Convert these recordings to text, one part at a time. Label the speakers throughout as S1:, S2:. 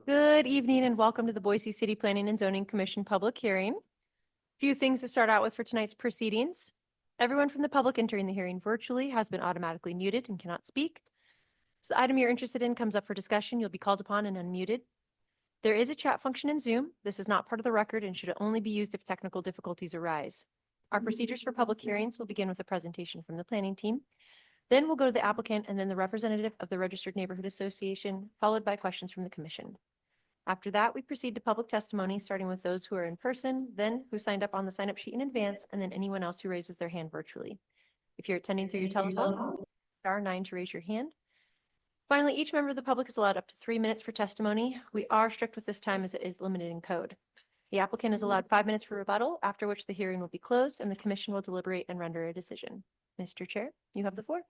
S1: Good evening and welcome to the Boise City Planning and Zoning Commission public hearing. Few things to start out with for tonight's proceedings. Everyone from the public entering the hearing virtually has been automatically muted and cannot speak. So the item you're interested in comes up for discussion. You'll be called upon and unmuted. There is a chat function in Zoom. This is not part of the record and should only be used if technical difficulties arise. Our procedures for public hearings will begin with a presentation from the planning team. Then we'll go to the applicant and then the representative of the Registered Neighborhood Association, followed by questions from the commission. After that, we proceed to public testimony, starting with those who are in person, then who signed up on the sign-up sheet in advance, and then anyone else who raises their hand virtually. If you're attending through your telephone, *9 to raise your hand. Finally, each member of the public is allowed up to 3 minutes for testimony. We are strict with this time as it is limited in code. The applicant is allowed 5 minutes for rebuttal, after which the hearing will be closed and the commission will deliberate and render a decision. Mr. Chair, you have the floor.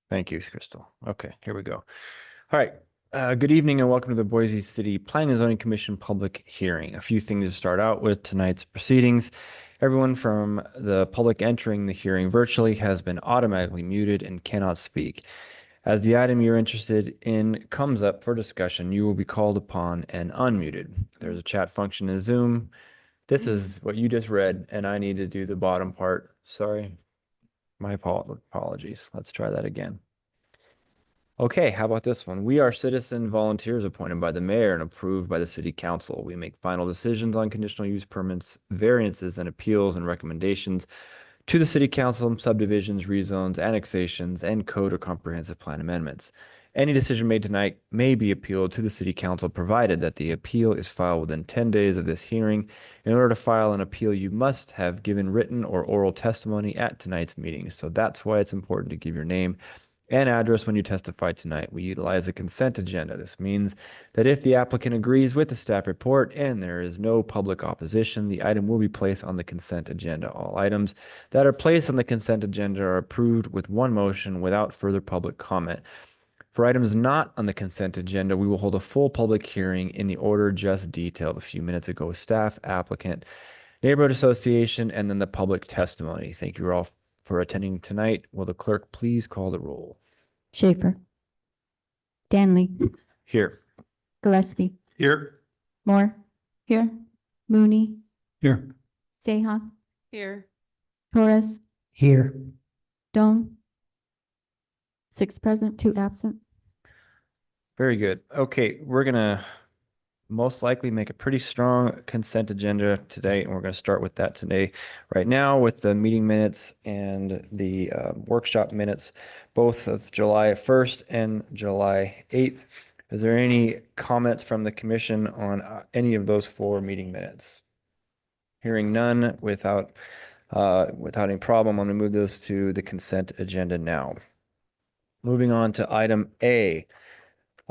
S2: Thank you, Crystal. Okay, here we go. All right. Good evening and welcome to the Boise City Planning and Zoning Commission public hearing. A few things to start out with tonight's proceedings. Everyone from the public entering the hearing virtually has been automatically muted and cannot speak. As the item you're interested in comes up for discussion, you will be called upon and unmuted. There's a chat function in Zoom. This is what you just read, and I need to do the bottom part. Sorry. My apologies. Let's try that again. Okay, how about this one? We are citizen volunteers appointed by the mayor and approved by the city council. We make final decisions on conditional use permits, variances, and appeals and recommendations to the city council, subdivisions, rezones, annexations, and code or comprehensive plan amendments. Any decision made tonight may be appealed to the city council, provided that the appeal is filed within 10 days of this hearing. In order to file an appeal, you must have given written or oral testimony at tonight's meeting. So that's why it's important to give your name and address when you testify tonight. We utilize a consent agenda. This means that if the applicant agrees with the staff report and there is no public opposition, the item will be placed on the consent agenda. All items that are placed on the consent agenda are approved with one motion without further public comment. For items not on the consent agenda, we will hold a full public hearing in the order just detailed a few minutes ago: staff, applicant, neighborhood association, and then the public testimony. Thank you all for attending tonight. Will the clerk please call the roll?
S3: Schaefer. Danley.
S2: Here.
S3: Gillespie.
S4: Here.
S3: Moore. Here. Mooney.
S4: Here.
S3: Seha.
S1: Here.
S3: Torres.
S4: Here.
S3: Doan. 6 present, 2 absent.
S2: Very good. Okay, we're gonna most likely make a pretty strong consent agenda today, and we're gonna start with that today. Right now, with the meeting minutes and the workshop minutes, both of July 1st and July 8th. Is there any comments from the commission on any of those 4 meeting minutes? Hearing none, without any problem, I'm gonna move those to the consent agenda now. Moving on to item A.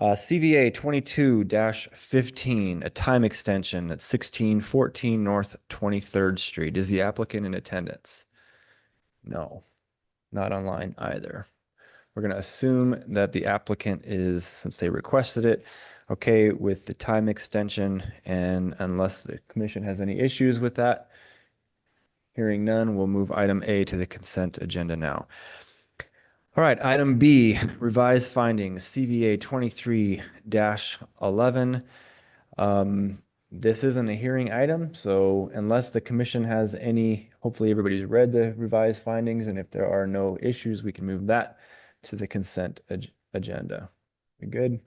S2: CVA 22-15, a time extension at 1614 North 23rd Street. Is the applicant in attendance? No, not online either. We're going to assume that the applicant is, since they requested it, okay with the time extension, and unless the commission has any issues with that, hearing none, we'll move item A to the consent agenda now. All right, item B, revised findings, CVA 23-11. This isn't a hearing item, so unless the commission has any, hopefully everybody's read the revised findings, and if there are no issues, we can move that to the consent agenda. We good?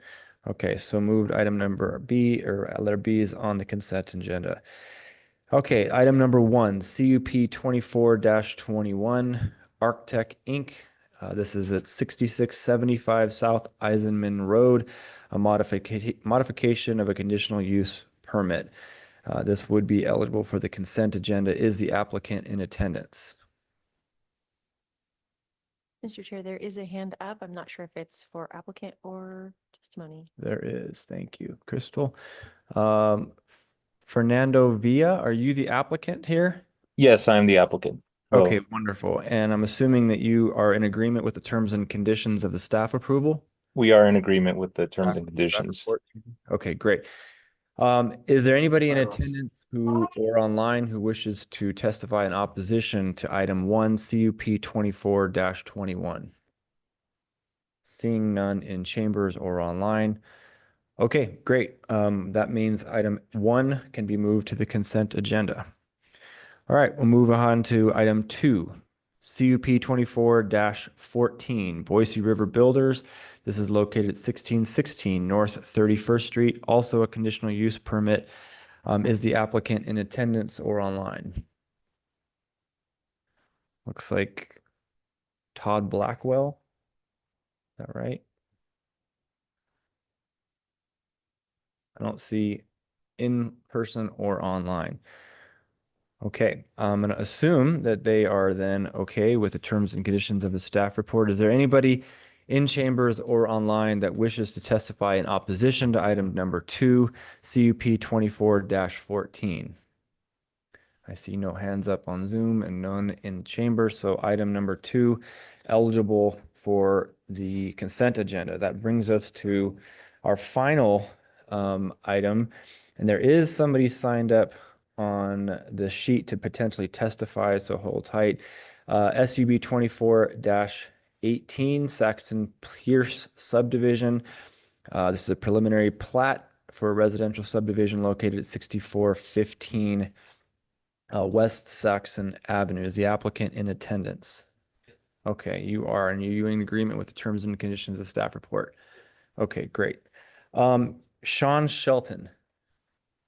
S2: Okay, so moved item number B, or letter B is on the consent agenda. Okay, item number 1, CUP 24-21, Arctech Inc. This is at 6675 South Eisenman Road, a modification of a conditional use permit. This would be eligible for the consent agenda. Is the applicant in attendance?
S1: Mr. Chair, there is a hand up. I'm not sure if it's for applicant or testimony.
S2: There is. Thank you, Crystal. Fernando Villa, are you the applicant here?
S5: Yes, I'm the applicant.
S2: Okay, wonderful. And I'm assuming that you are in agreement with the terms and conditions of the staff approval?
S5: We are in agreement with the terms and conditions.
S2: Okay, great. Is there anybody in attendance who or online who wishes to testify in opposition to item 1 CUP 24-21? Seeing none in chambers or online. Okay, great. That means item 1 can be moved to the consent agenda. All right, we'll move on to item 2, CUP 24-14, Boise River Builders. This is located at 1616 North 31st Street, also a conditional use permit. Is the applicant in attendance or online? Looks like Todd Blackwell. Is that right? I don't see in person or online. Okay, I'm going to assume that they are then okay with the terms and conditions of the staff report. Is there anybody in chambers or online that wishes to testify in opposition to item number 2, CUP 24-14? I see no hands up on Zoom and none in chamber. So item number 2, eligible for the consent agenda. That brings us to our final item. And there is somebody signed up on the sheet to potentially testify, so hold tight. SUB 24-18, Saxon Pierce subdivision. This is a preliminary plat for a residential subdivision located at 6415 West Saxon Avenue. Is the applicant in attendance? Okay, you are, and you're in agreement with the terms and conditions of the staff report. Okay, great. Sean Shelton,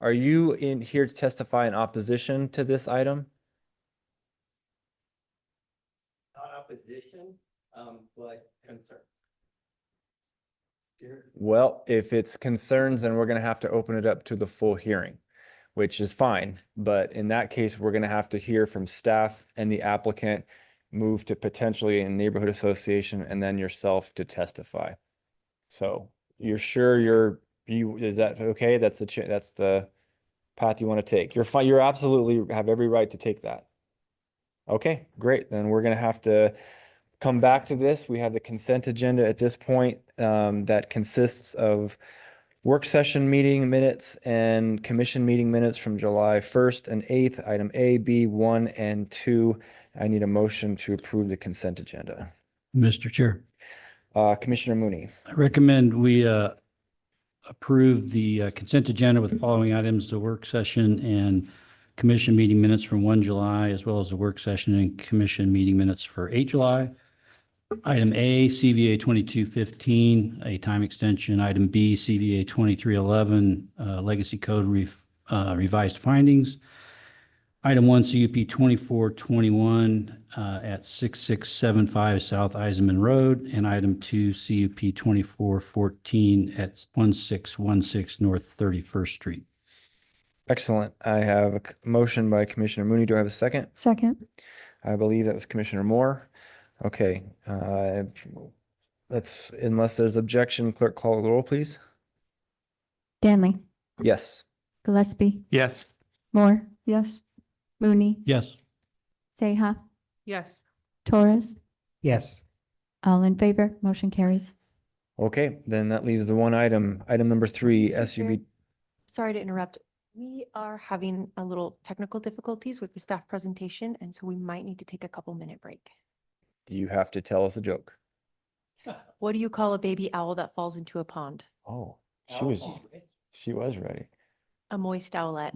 S2: are you in here to testify in opposition to this item?
S4: Not opposition, but concern.
S2: Well, if it's concerns, then we're going to have to open it up to the full hearing, which is fine. But in that case, we're going to have to hear from staff and the applicant, move to potentially a neighborhood association, and then yourself to testify. So you're sure is that okay? That's the path you want to take. You're fine. You're absolutely have every right to take that. Okay, great. Then we're going to have to come back to this. We have the consent agenda at this point that consists of work session meeting minutes and commission meeting minutes from July 1st and 8th, item A, B, 1, and 2. I need a motion to approve the consent agenda.
S6: Mr. Chair,
S2: Commissioner Mooney.
S6: I recommend we approve the consent agenda with the following items: the work session and commission meeting minutes from 1 July, as well as the work session and commission meeting minutes for 8 July. Item A, CVA 2215, a time extension. Item B, CVA 2311, Legacy Code revised findings. Item 1, CUP 2421 at 6675 South Eisenman Road. And item 2, CUP 2414 at 1616 North 31st Street.
S2: Excellent. I have a motion by Commissioner Mooney. Do I have a second?
S3: Second.
S2: I believe that was Commissioner Moore. Okay. Unless there's objection, clerk call the roll, please.
S3: Danley,
S2: Yes.
S3: Gillespie,
S4: Yes.
S3: Moore,
S7: Yes.
S3: Mooney,
S6: Yes.
S3: Seha,
S7: Yes.
S3: Torres,
S4: Yes.
S3: all in favor, motion carries.
S2: Okay, then that leaves the one item. Item number 3,
S1: Mr.
S2: SUB.
S1: Chair. Sorry to interrupt. We are having a little technical difficulties with the staff presentation, and so we might need to take a couple-minute break.
S2: Do you have to tell us a joke?
S1: What do you call a baby owl that falls into a pond?
S2: Oh, she was ready.
S1: A moist owlet.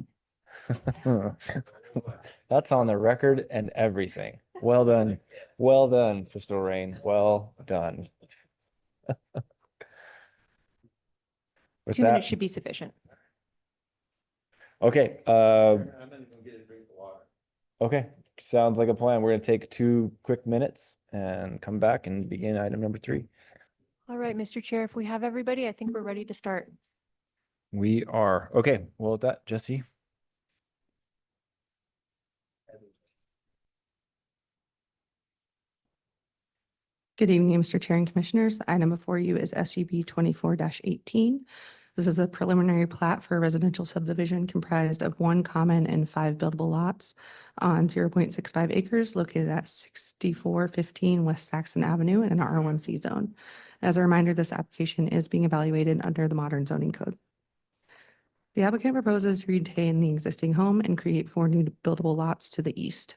S2: That's on the record and everything. Well done. Well done, Crystal Rain. Well done. With
S1: 2 minutes
S2: that,
S1: should be sufficient.
S2: okay.
S4: I'm gonna go get a drink of water.
S2: Okay, sounds like a plan. We're gonna take 2 quick minutes and come back and begin item number 3.
S1: All right, Mr. Chair, if we have everybody, I think we're ready to start.
S2: We are. Okay, well, with that, Jesse.
S7: Good evening, Mr. Chair and Commissioners. The item before you is SUB 24-18. This is a preliminary plat for a residential subdivision comprised of 1 common and 5 buildable lots on 0.65 acres located at 6415 West Saxon Avenue in an R1C zone. As a reminder, this application is being evaluated under the modern zoning code. The applicant proposes to retain the existing home and create 4 new buildable lots to the east.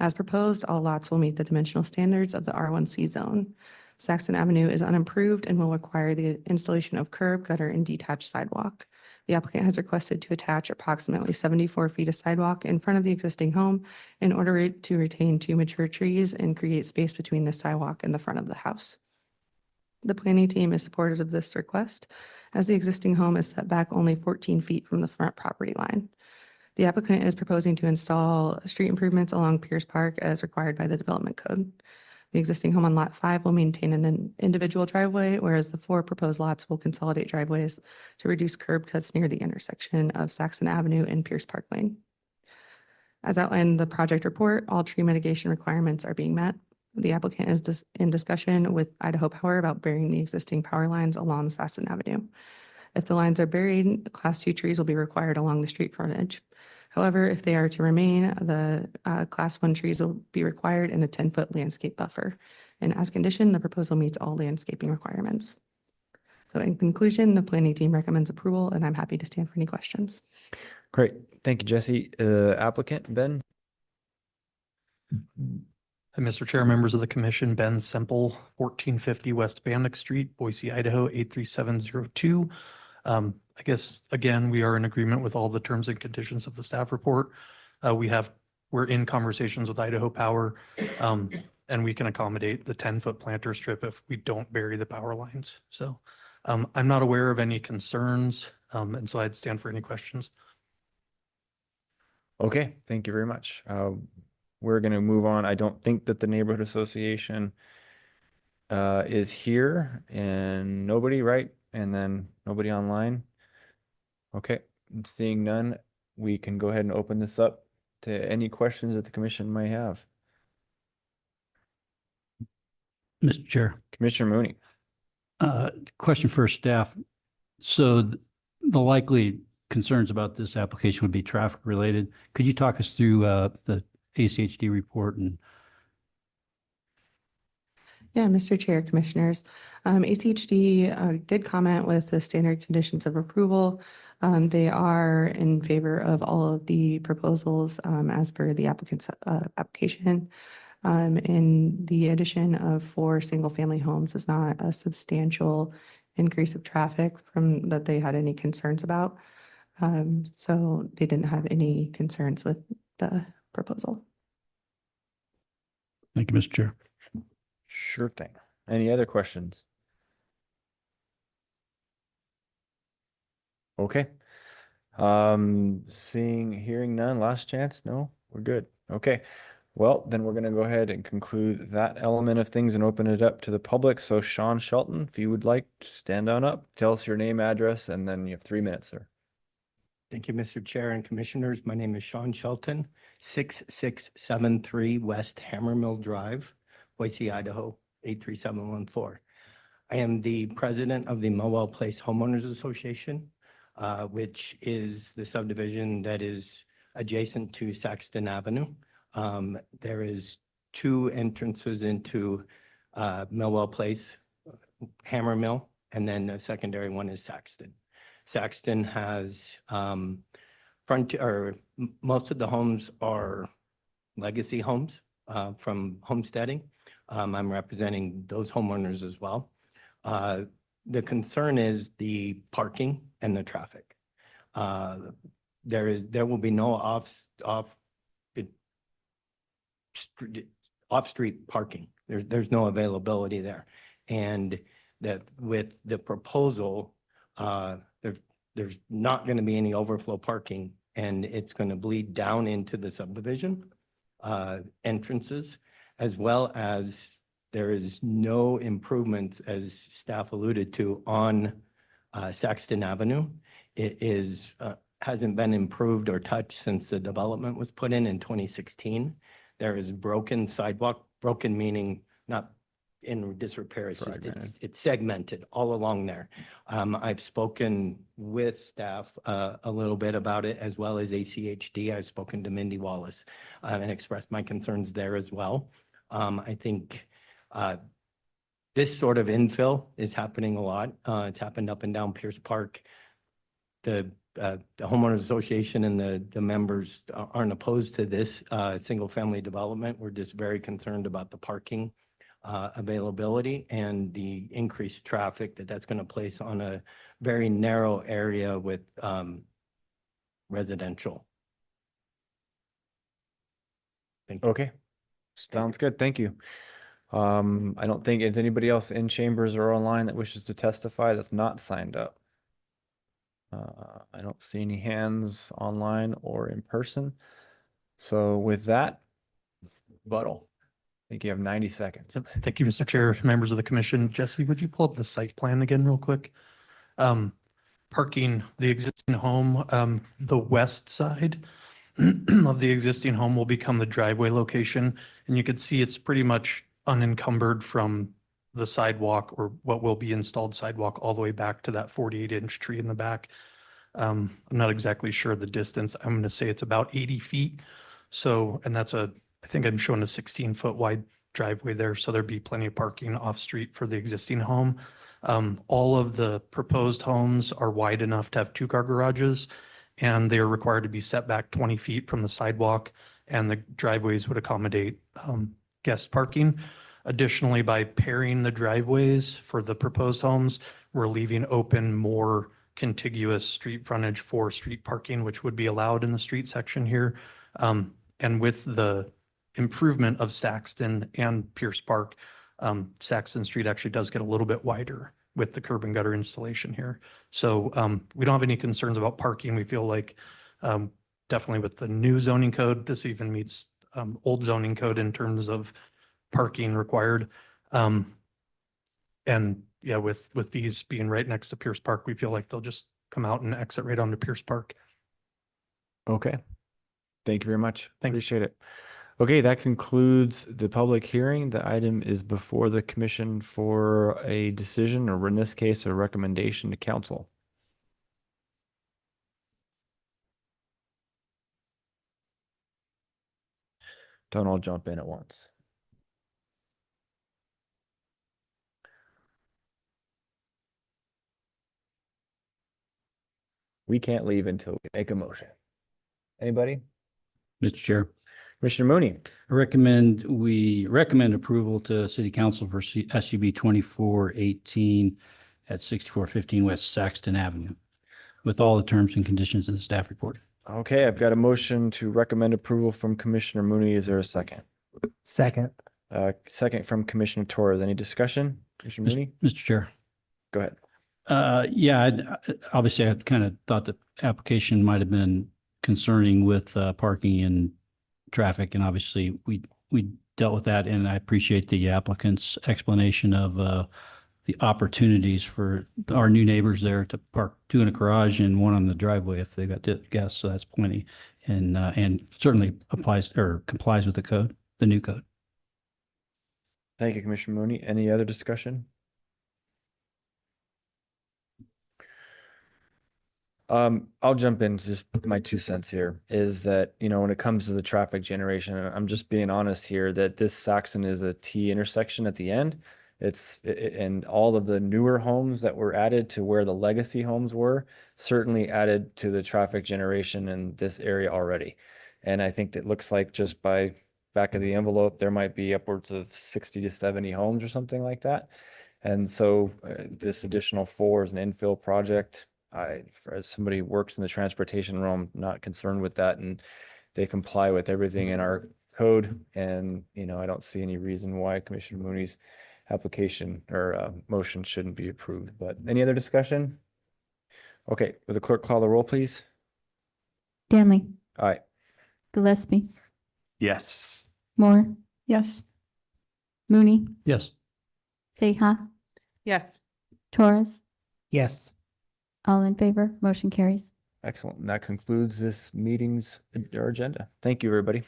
S7: As proposed, all lots will meet the dimensional standards of the R1C zone. Saxton Avenue is unimproved and will require the installation of curb, gutter, and detached sidewalk. The applicant has requested to attach approximately 74 feet of sidewalk in front of the existing home in order to retain two mature trees and create space between the sidewalk and the front of the house. The planning team is supportive of this request, as the existing home is set back only 14 feet from the front property line. The applicant is proposing to install street improvements along Pierce Park as required by the development code. The existing home on Lot 5 will maintain an individual driveway, whereas the 4 proposed lots will consolidate driveways to reduce curb cuts near the intersection of Saxton Avenue and Pierce Park Lane. As outlined in the project report, all tree mitigation requirements are being met. The applicant is in discussion with Idaho Power about burying the existing power lines along Saxton Avenue. If the lines are buried, Class 2 trees will be required along the street frontage. However, if they are to remain, the Class 1 trees will be required in a 10-foot landscape buffer. And as conditioned, the proposal meets all landscaping requirements. So in conclusion, the planning team recommends approval, and I'm happy to stand for any questions.
S2: Great. Thank you, Jesse. Applicant, Ben?
S8: Hi, Mr. Chair, members of the commission, Ben Semple, 1450 West Bannock Street, Boise, Idaho, 83702. I guess, again, we are in agreement with all the terms and conditions of the staff report. We're in conversations with Idaho Power, and we can accommodate the 10-foot planter strip if we don't bury the power lines. So I'm not aware of any concerns, and so I'd stand for any questions.
S2: Okay, thank you very much. We're going to move on. I don't think that the neighborhood association is here, and nobody, right? And then nobody online. Okay, seeing none, we can go ahead and open this up to any questions that the commission may have.
S6: Mr. Chair,
S2: Commissioner Mooney.
S6: question for staff. So the likely concerns about this application would be traffic related. Could you talk us through the ACHD report and
S7: Yeah, Mr. Chair, Commissioners. ACHD did comment with the standard conditions of approval. They are in favor of all of the proposals as per the applicant's application. And the addition of 4 single-family homes is not a substantial increase of traffic from that they had any concerns about. So they didn't have any concerns with the proposal.
S6: thank you, Mr. Chair.
S2: Sure thing. Any other questions? Okay. Hearing none, last chance? No, we're good. Okay. Well, then we're going to go ahead and conclude that element of things and open it up to the public. So Sean Shelton, if you would like to stand on up, tell us your name, address, and then you have 3 minutes, sir.
S4: Thank you, Mr. Chair and Commissioners. My name is Sean Shelton, 6673 West Hammermill Drive, Boise, Idaho, 83714. I am the president of the Millwell Place Homeowners Association, which is the subdivision that is adjacent to Saxton Avenue. There is 2 entrances into Millwell Place, Hammermill, and then a secondary one is Saxton. Saxton has most of the homes are legacy homes from homesteading. I'm representing those homeowners as well. The concern is the parking and the traffic. There will be no off-street parking. There's no availability there. And that with the proposal, there's not going to be any overflow parking, and it's going to bleed down into the subdivision entrances, as well as there is no improvements, as staff alluded to, on Saxton Avenue. It hasn't been improved or touched since the development was put in 2016. There is broken sidewalk, broken meaning not in disrepair, it's segmented all along there. I've spoken with staff a little bit about it, as well as ACHD. I've spoken to Mindy Wallace and expressed my concerns there as well. I think this sort of infill is happening a lot. It's happened up and down Pierce Park. The homeowners association and the members aren't opposed to this single family development. We're just very concerned about the parking availability and the increased traffic that's going to place on a very narrow area with residential. Thank you.
S2: Okay. Sounds good. Thank you. I don't think, is anybody else in chambers or online that wishes to testify that's not signed up? I don't see any hands online or in person. So with that, Buttle, I think you have 90 seconds.
S8: Thank you, Mr. Chair, members of the commission. Jesse, would you pull up the site plan again real quick? Parking, the existing home, the west side of the existing home will become the driveway location. And you can see it's pretty much unencumbered from the sidewalk or what will be installed sidewalk all the way back to that 48-inch tree in the back. I'm not exactly sure the distance. I'm going to say it's about 80 feet. So, and that's I think I'm showing a 16-foot wide driveway there. So there'd be plenty of parking off street for the existing home. All of the proposed homes are wide enough to have 2-car garages, and they are required to be set back 20 feet from the sidewalk, and the driveways would accommodate guest parking. Additionally, by pairing the driveways for the proposed homes, we're leaving open more contiguous street frontage for street parking, which would be allowed in the street section here. And with the improvement of Saxton and Pierce Park, Saxton Street actually does get a little bit wider with the curb and gutter installation here. So we don't have any concerns about parking. We feel like definitely with the new zoning code, this even meets old zoning code in terms of parking required. And yeah, with these being right next to Pierce Park, we feel like they'll just come out and exit right onto Pierce Park.
S2: Okay. Thank you very much.
S8: Thank you.
S2: Appreciate it. Okay, that concludes the public hearing. The item is before the commission for a decision, or in this case, a recommendation to council. Don't all jump in at once. We can't leave until we make a motion. Anybody?
S6: Mr. Chair,
S2: Commissioner Mooney.
S6: we recommend approval to city council for SUB 2418 at 6415 West Saxton Avenue with all the terms and conditions in the staff report.
S2: Okay, I've got a motion to recommend approval from Commissioner Mooney. Is there a second?
S4: Second.
S2: Second from Commissioner Torres. Any discussion? Commissioner Mooney,
S6: Mr. Chair.
S2: go ahead.
S6: Yeah, obviously I kind of thought the application might have been concerning with parking and traffic, and obviously we dealt with that, and I appreciate the applicant's explanation of the opportunities for our new neighbors there to park 2 in a garage and 1 on the driveway if they got guests, so that's plenty, and certainly applies or complies with the code, the new code.
S2: Thank you, Commissioner Mooney. Any other discussion? I'll jump in. Just my 2 cents here is that, when it comes to the traffic generation, I'm just being honest here that this Saxon is a T intersection at the end. And all of the newer homes that were added to where the legacy homes were certainly added to the traffic generation in this area already. And I think that looks like just by back of the envelope, there might be upwards of 60 to 70 homes or something like that. And so this additional 4 is an infill project. As somebody who works in the transportation realm, not concerned with that, and they comply with everything in our code. And, I don't see any reason why Commissioner Mooney's application or motion shouldn't be approved. But any other discussion? Okay, will the clerk call the roll, please?
S3: Danley,
S2: All right.
S3: Gillespie,
S5: Yes.
S3: Moore,
S7: Yes.
S3: Mooney,
S6: Yes.
S3: Seha,
S1: Yes.
S3: Torres,
S4: Yes.
S3: all in favor, motion carries.
S2: Excellent. And that concludes this meeting's agenda. Thank you, everybody.